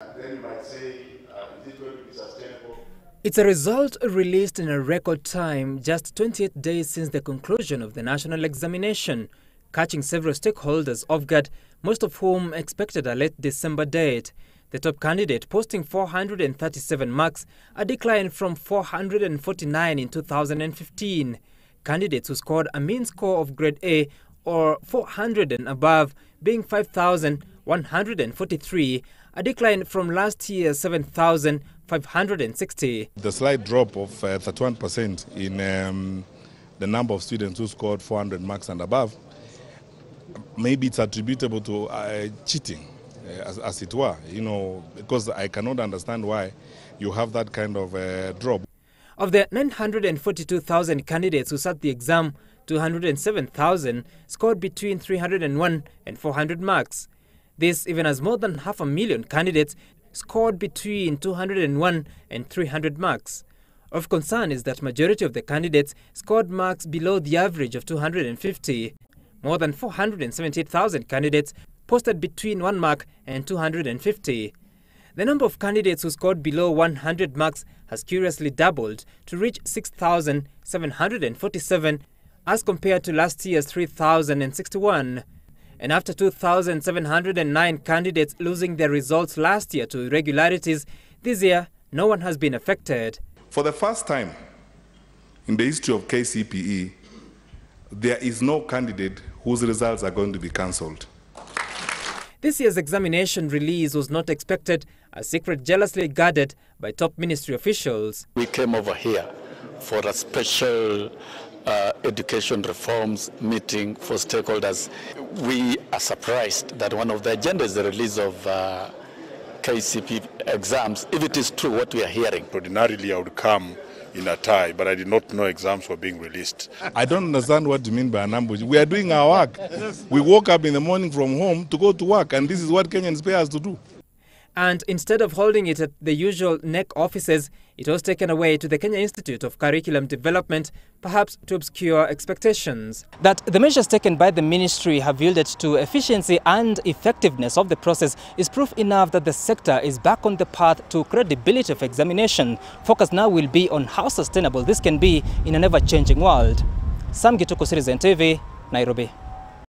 Then you might say, is it going to be sustainable? It's a result released in a record time, just 28 days since the conclusion of the national examination, catching several stakeholders off guard, most of whom expected a late December date. The top candidate posting 437 marks, a decline from 449 in 2015. Candidates who scored a mean score of grade A or 400 and above being 5,143, a decline from last year's 7,560. The slight drop of 31% in the number of students who scored 400 marks and above, maybe it's attributable to cheating, as it were, because I cannot understand why you have that kind of drop. Of the 942,000 candidates who sat the exam, 207,000 scored between 301 and 400 marks. This even as more than 500,000 candidates scored between 201 and 300 marks. Of concern is that majority of the candidates scored marks below the average of 250. More than 478,000 candidates posted between 1 mark and 250. The number of candidates who scored below 100 marks has curiously doubled to reach 6,747 as compared to last year's 3,061. And after 2,709 candidates losing their results last year to irregularities, this year no one has been affected. For the first time in the history of KCPE, there is no candidate whose results are going to be cancelled. This year's examination release was not expected, a secret jealously guarded by top ministry officials. We came over here for a special education reforms meeting for stakeholders. We are surprised that one of the agendas is the release of KCPE exams, if it is true what we are hearing. Ordinarily, I would come in a tie, but I did not know exams were being released. I don't understand what you mean by an ambush. We are doing our work. We woke up in the morning from home to go to work, and this is what Kenyans pay us to do. And instead of holding it at the usual NEC offices, it was taken away to the Kenya Institute of Curriculum Development, perhaps to obscure expectations. That the measures taken by the ministry have yielded to efficiency and effectiveness of the process is proof enough that the sector is back on the path to credibility of examination. Focus now will be on how sustainable this can be in an ever-changing world. Sam Gituku, Citizen TV, Nairobi.